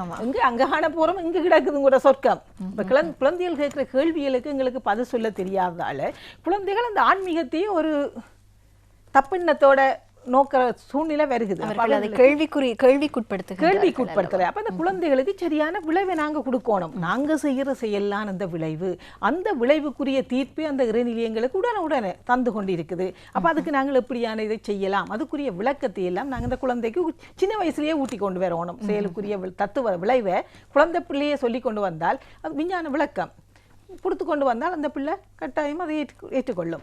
Speaker 2: அங்கே காண போகிறோம், இங்கே கிடக்குதுங்கிற சொர்க்கம். இப்போ குழந்தைகள் கேட்குற கேள்விகளுக்கு எங்களுக்கு பதில் சொல்ல தெரியாததால் குழந்தைகள் அந்த ஆன்மீகத்தையே ஒரு தப்பெண்ணத்தோட நோக்கிற சூழ்நிலை வருகுது. கேள்விக்குட்படுத்துற. அப்போ அந்த குழந்தைகளுக்கு சரியான விளைவை நாங்கள் கொடுக்கணும். நாங்கள் செய்கிற செயல்லாம் அந்த விளைவு, அந்த விளைவுக்குரிய தீர்ப்பை அந்த இறைநிலையங்களுக்கு உடனே தந்து கொண்டு இருக்குது. அப்போ அதுக்கு நாங்கள் எப்படியான இதை செய்யலாம், அதுக்குரிய விளக்கத்தை எல்லாம் நாங்கள் அந்த குழந்தைக்கு சின்ன வயசுலேயே ஊட்டி கொண்டு வரணும். செயலுக்குரிய தத்துவ விளைவை குழந்தை பிள்ளையே சொல்லி கொண்டு வந்தால் அது விஞ்ஞான விளக்கம் கொடுத்து கொண்டு வந்தால் அந்த பிள்ளை கட்டாயம் அதை ஏற்றுக்கொள்ளும்,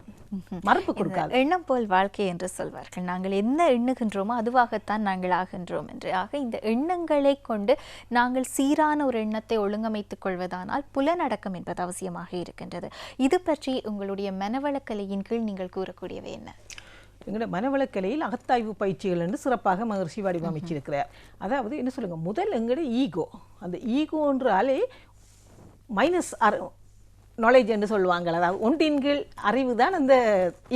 Speaker 2: மறுப்பு கொடுக்காது.
Speaker 1: எண்ணம் போல் வாழ்க்கை என்று சொல்வார்கள். நாங்கள் என்ன எண்ணுகின்றோமோ அதுவாகத்தான் நாங்கள் ஆகின்றோம் என்று. ஆக இந்த எண்ணங்களை கொண்டு நாங்கள் சீரான ஒரு எண்ணத்தை ஒழுங்கமைத்துக் கொள்வதானால் புலனடக்கம் என்பது அவசியமாக இருக்கின்றது. இது பற்றி உங்களுடைய மனவளக்கலையின் கீழ் நீங்கள் கூறக்கூடியவை என்ன?
Speaker 2: எங்களோட மனவளக்கலையில் அகத்தாய்வு பயிற்சிகள் என்று சிறப்பாக மகர்ஷி வடிவமைச்சிருக்கிறார். அதாவது என்ன சொல்லுங்க, முதல் எங்களோட ஈகோ, அந்த ஈகோன்றாலே மைனஸ் நாலேஜ் என்று சொல்லுவாங்க. அதாவது ஒன்றின் கீழ் அறிவு தான் அந்த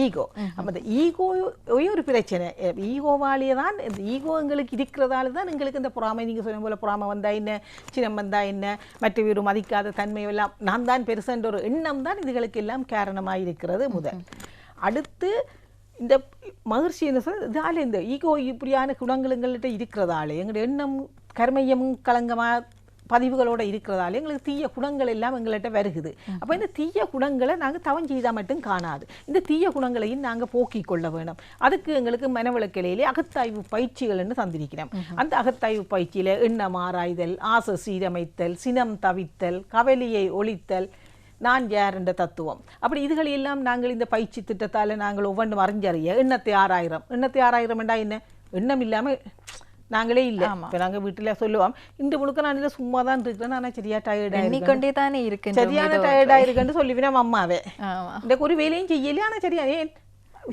Speaker 2: ஈகோ. அப்போ அந்த ஈகோவே ஒரு பிரச்சனை. ஈகோவாலேயே தான் இந்த ஈகோ எங்களுக்கு இருக்கிறதால தான் எங்களுக்கு இந்த பொறாமை, நீங்கள் சொன்ன போல பொறாமை வந்தா என்ன, சினம் வந்தா என்ன, மற்ற வீடு மதிக்காத தன்மை எல்லாம் நான் தான் பெருசுன்ற ஒரு எண்ணம் தான் இதுகளுக்கு எல்லாம் காரணமாக இருக்கிறது முதல். அடுத்து இந்த மகிழ்ச்சி என்ன சொல்ல, இதால் இந்த ஈகோ இப்படியான குணங்கள் எங்கள்கிட்ட இருக்கிறதால எங்களுடைய எண்ணம் கர்மையமும் களங்கமாக பதிவுகளோடு இருக்கிறதால எங்களுக்கு தீய குணங்கள் எல்லாம் எங்கள்கிட்ட வருகுது. அப்போ இந்த தீய குணங்களை நாங்கள் தவம் செய்தால் மட்டும் காணாது, இந்த தீய குணங்களையும் நாங்கள் போக்கிக் கொள்ள வேணும். அதுக்கு எங்களுக்கு மனவளக்கலையிலே அகத்தாய்வு பயிற்சிகள்னு தந்திருக்கிறோம். அந்த அகத்தாய்வு பயிற்சியில் எண்ணம் ஆராய்தல், ஆசை சீரமைத்தல், சினம் தவித்தல், கவலையை ஒழித்தல், நான் யார் என்ற தத்துவம், அப்படி இதுகளெல்லாம் நாங்கள் இந்த பயிற்சி திட்டத்தால் நாங்கள் ஒவ்வொன்றும் அறிஞ்சறிய எண்ணத்தை ஆராயிரம் என்றா என்ன, எண்ணம் இல்லாமல் நாங்களே இல்லை. இப்போ நாங்கள் வீட்டில் சொல்லுவோம், இந்த முழுக்க நான் இல்லை சும்மா தான் இருக்கிறேன், ஆனால் சரியா டயர்டாக
Speaker 1: தானே இருக்கு,
Speaker 2: சரியான டயர்டாக இருக்குன்னு சொல்லிவினோம் அம்மாவே. இந்த ஒரு வேலையும் செய்யலையே, ஆனால் சரியா ஏன்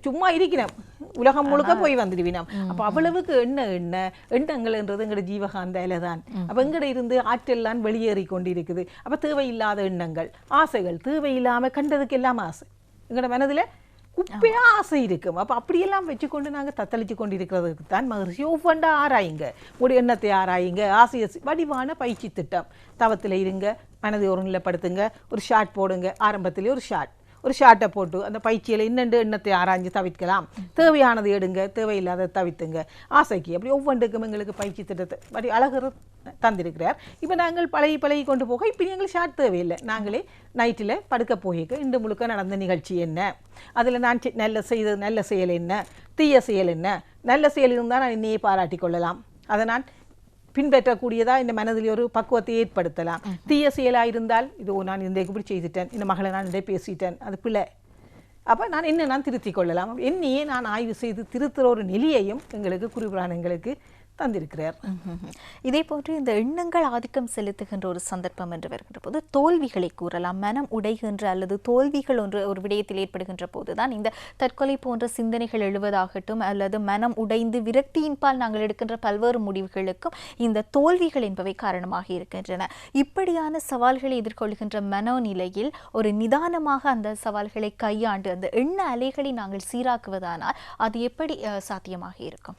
Speaker 2: சும்மா இருக்கிறோம், உலகம் முழுக்க போய் வந்துடுவினோம். அப்போ அவ்வளவுக்கு எண்ணங்கள்ன்றது எங்களோட ஜீவகாந்தாயில தான். அப்போ எங்கட இருந்து ஆற்றெல்லாம் வெளியேறி கொண்டு இருக்குது. அப்போ தேவையில்லாத எண்ணங்கள், ஆசைகள், தேவையில்லாமல் கண்டதுக்கு எல்லாம் ஆசை எங்களோட மனதில் குப்பையா ஆசை இருக்கும். அப்போ அப்படியெல்லாம் வச்சுக்கொண்டு நாங்கள் தத்தளிச்சு கொண்டு இருக்கிறதுக்கு தான் மகிழ்ச்சி ஒவ்வொன்றா ஆராயுங்க, ஒரு எண்ணத்தை ஆராயுங்க, ஆசையை வடிவான பயிற்சி திட்டம். தவத்தில் இருங்க, மனதை ஒரு நிலைப்படுத்துங்க, ஒரு ஷார்ட் போடுங்க, ஆரம்பத்திலே ஒரு ஷார்ட்டை போட்டு அந்த பயிற்சியில் இன்னெண்டு எண்ணத்தை ஆராய்ஞ்சு தவிர்க்கலாம். தேவையானது எடுங்க, தேவையில்லாத தவிர்த்துங்க. ஆசைக்கு அப்படி ஒவ்வொன்றுக்கும் எங்களுக்கு பயிற்சி திட்டத்தை அப்படி அழகு தந்திருக்கிறார். இப்போ நாங்கள் பழகி கொண்டு போக இப்போ எங்களுக்கு ஷார்ட் தேவையில்லை. நாங்களே நைட்டில் படுக்க போய்க்க இந்த முழுக்க நடந்த நிகழ்ச்சி என்ன, அதில் நான் நல்ல செயல் என்ன, தீய செயல் என்ன, நல்ல செயல் இருந்தால் நான் என்னையே பாராட்டி கொள்ளலாம், அதை நான் பின்பற்றக்கூடியதாக இந்த மனதில் ஒரு பக்குவத்தை ஏற்படுத்தலாம். தீய செயலாக இருந்தால் இதோ நான் இந்த இப்படி செய்துட்டேன், இந்த மகளை நான் இதை பேசிட்டேன், அது பிள்ளை, அப்போ நான் என்ன நான் திருத்திக் கொள்ளலாம். என்னையே நான் ஆய்வு செய்து திருத்துகிற ஒரு நிலையையும் எங்களுக்கு குறிப்பிடான எங்களுக்கு தந்திருக்கிறார்.
Speaker 1: இதே போன்று இந்த எண்ணங்கள் ஆதிக்கம் செலுத்துகின்ற ஒரு சந்தர்ப்பம் என்று வருகின்ற போது தோல்விகளை கூறலாம். மனம் உடைகின்ற அல்லது தோல்விகள் ஒரு விடயத்தில் ஏற்படுகின்ற போதுதான் இந்த தற்கொலை போன்ற சிந்தனைகள் எழுவதாகட்டும் அல்லது மனம் உடைந்து விரக்தியின்பால் நாங்கள் எடுக்கின்ற பல்வேறு முடிவுகளுக்கும் இந்த தோல்விகள் என்பவை காரணமாக இருக்கின்றன. இப்படியான சவால்களை எதிர்கொள்கின்ற மனோநிலையில் ஒரு நிதானமாக அந்த சவால்களை கையாண்டு அந்த எண்ண அலைகளை நாங்கள் சீராக்குவதானால் அது எப்படி சாத்தியமாக இருக்கும்?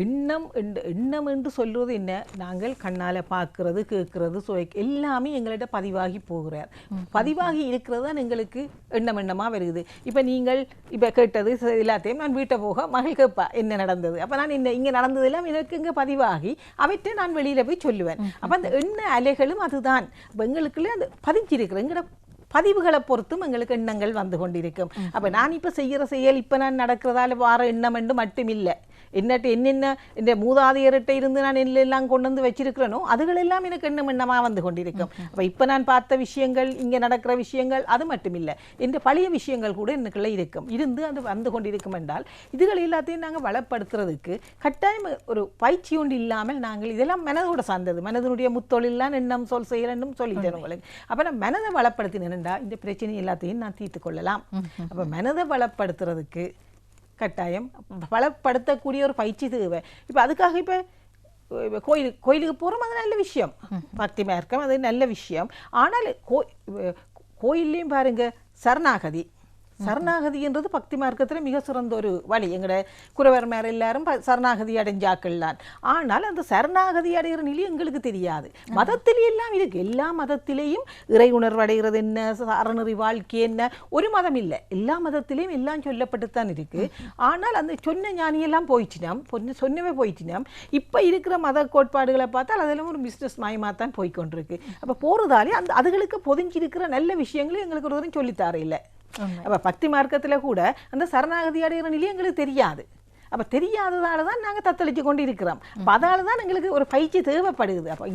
Speaker 2: எண்ணம் என்று சொல்வது என்ன, நாங்கள் கண்ணால் பார்க்கறது கேட்கறது எல்லாமே எங்கள்கிட்ட பதிவாகி போகிறார். பதிவாகி இருக்கிறது தான் எங்களுக்கு எண்ணமாக வருது. இப்போ நீங்கள் இப்போ கேட்டது எல்லாத்தையும் நான் வீட்டை போக மகள் கேட்பா என்ன நடந்தது, அப்போ நான் இங்கே நடந்ததெல்லாம் எனக்கு இங்கே பதிவாகி அவற்றை நான் வெளியில் போய் சொல்லுவேன். அப்போ அந்த எண்ண அலைகளும் அதுதான் எங்களுக்குள்ளே அது பதிஞ்சிருக்கிற எங்களோட பதிவுகளை பொறுத்தும் எங்களுக்கு எண்ணங்கள் வந்து கொண்டிருக்கும். அப்போ நான் இப்போ செய்கிற செயல் இப்போ நான் நடக்கிறதால வார எண்ணம் என்று மட்டும் இல்லை, என்னென்ன இந்த மூதாதையர்கிட்ட இருந்து நான் எல்லாம் கொண்டு வந்து வச்சிருக்கிறேனோ அதுகளெல்லாம் எனக்கு எண்ணமாக வந்து கொண்டிருக்கும். அப்போ இப்போ நான் பார்த்த விஷயங்கள், இங்கே நடக்கிற விஷயங்கள் அது மட்டும் இல்லை, இந்த பழைய விஷயங்கள் கூட எனக்குள்ளே இருந்து அது வந்து கொண்டிருக்கும் என்றால் இதுகள் எல்லாத்தையும் நாங்கள் வளப்படுத்துறதுக்கு கட்டாயம் ஒரு பயிற்சி ஒன்று இல்லாமல் நாங்கள் இதெல்லாம் மனதோட சார்ந்தது. மனதனுடைய முத்தொழிலாம் எண்ணம் சொல் செயலும் சொல்லிட்டேன் உங்களுக்கு. அப்போ நான் மனதை வளப்படுத்தினேன்டா இந்த பிரச்சனை எல்லாத்தையும் நான் தீர்த்து கொள்ளலாம். அப்போ மனதை வளப்படுத்துறதுக்கு கட்டாயம் பலப்படுத்தக்கூடிய ஒரு பயிற்சி தேவை. இப்போ அதுக்காக இப்போ கோயிலுக்கு போகிறோம், அது நல்ல விஷயம், பக்தி மார்க்கம் அது நல்ல விஷயம். ஆனால் கோயில்லையும் பாருங்க சரணாகதி என்றது பக்தி மார்க்கத்தில் மிக சிறந்த ஒரு வழி. எங்களோட குறவர் மேல எல்லாரும் சரணாகதி அடைஞ்சாக்கள் தான். ஆனால் அந்த சரணாகதி அடைகிற நிலை எங்களுக்கு தெரியாது. மதத்திலே எல்லாம் இருக்கு, எல்லா மதத்திலேயும் இறை உணர்வு அடைகிறது என்ன, அறநெறி வாழ்க்கை என்ன, ஒரு மதம் இல்லை, எல்லா மதத்திலையும் எல்லாம் சொல்லப்பட்டுத்தான் இருக்கு. ஆனால் அந்த சொன்ன ஞானியெல்லாம் சொன்னவே போயிட்டினோம். இப்போ இருக்கிற மத கோட்பாடுகளை பார்த்தால் அதெல்லாம் ஒரு பிஸ்னஸ் மயமாக தான் போய்கொண்டிருக்கு. அப்போ போகிறதாலே அதுகளுக்கு பொதிஞ்சிருக்கிற நல்ல விஷயங்களும் எங்களுக்கு ஒரு தரம் சொல்லித்தார இல்லை. அப்போ பக்தி மார்க்கத்தில் கூட அந்த சரணாகதி அடைகிற நிலை எங்களுக்கு தெரியாது. அப்போ தெரியாததால தான் நாங்கள் தத்தளித்து கொண்டு இருக்கிறோம். அப்போ அதால தான் எங்களுக்கு ஒரு பயிற்சி தேவைப்படுது. அப்போ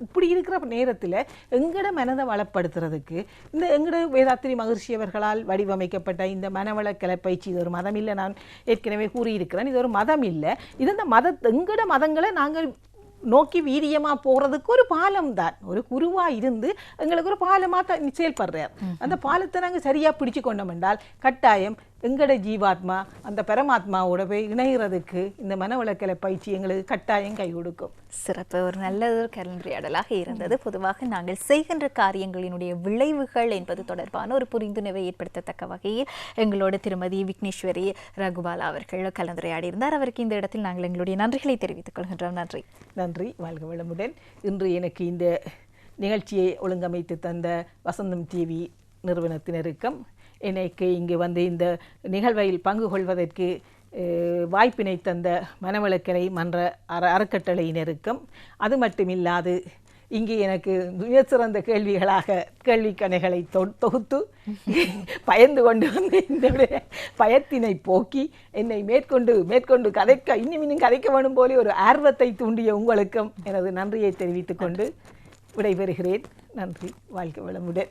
Speaker 2: இப்படி இருக்கிற நேரத்தில் எங்களோட மனதை வளப்படுத்துறதுக்கு இந்த எங்களோட வேதாத்திரி மகர்ஷி அவர்களால் வடிவமைக்கப்பட்ட இந்த மனவள பயிற்சி, இது ஒரு மதம் இல்லை, நான் ஏற்கனவே கூறியிருக்கிறேன், இது ஒரு மதம் இல்லை. இது இந்த எங்களோட மதங்களை நாங்கள் நோக்கி வீரியமாக போகிறதுக்கு ஒரு பாலம் தான். ஒரு குருவாக இருந்து எங்களுக்கு ஒரு பாலமாக செயல்படுறார். அந்த பாலத்தை நாங்கள் சரியாக பிடிச்சு கொண்டோம் என்றால் கட்டாயம் எங்களோட ஜீவாத்மா அந்த பரமாத்மாவோட போய் இணைகிறதுக்கு இந்த மனவளக்கலை பயிற்சி எங்களுக்கு கட்டாயம் கை கொடுக்கும்.
Speaker 1: சிறப்பு, ஒரு நல்ல ஒரு கலந்துரையாடலாக இருந்தது. பொதுவாக நாங்கள் செய்கின்ற காரியங்களினுடைய விளைவுகள் என்பது தொடர்பான ஒரு புரிந்துணர்வை ஏற்படுத்தத்தக்க வகையில் எங்களோட திருமதி விக்னேஸ்வரி ரகுபாலா அவர்கள் கலந்துரையாடி இருந்தார். அவருக்கு இந்த இடத்தில் நாங்கள் எங்களுடைய நன்றிகளை தெரிவித்துக் கொள்கின்றோம்.
Speaker 2: நன்றி, வாழ்க வளமுடன். இன்று எனக்கு இந்த நிகழ்ச்சியை ஒழுங்கமைத்து தந்த வசந்தம் டிவி நிறுவனத்தினருக்கும் எனக்கு இங்கு வந்து இந்த நிகழ்வில் பங்கு கொள்வதற்கு வாய்ப்பினை தந்த மனவளக்கலை மன்ற அறக்கட்டளையினருக்கும், அது மட்டுமில்லாது இங்கே எனக்கு மிகச்சிறந்த கேள்விக்கணைகளை தொகுத்து பயந்து கொண்டு வந்து என்னுடைய பயத்தினை போக்கி என்னை மேற்கொண்டு கதைக்க இன்னும் கதைக்க வேணும் போல ஒரு ஆர்வத்தை தூண்டிய உங்களுக்கும் எனது நன்றியை தெரிவித்துக் கொண்டு விடைபெறுகிறேன். நன்றி, வாழ்க வளமுடன்.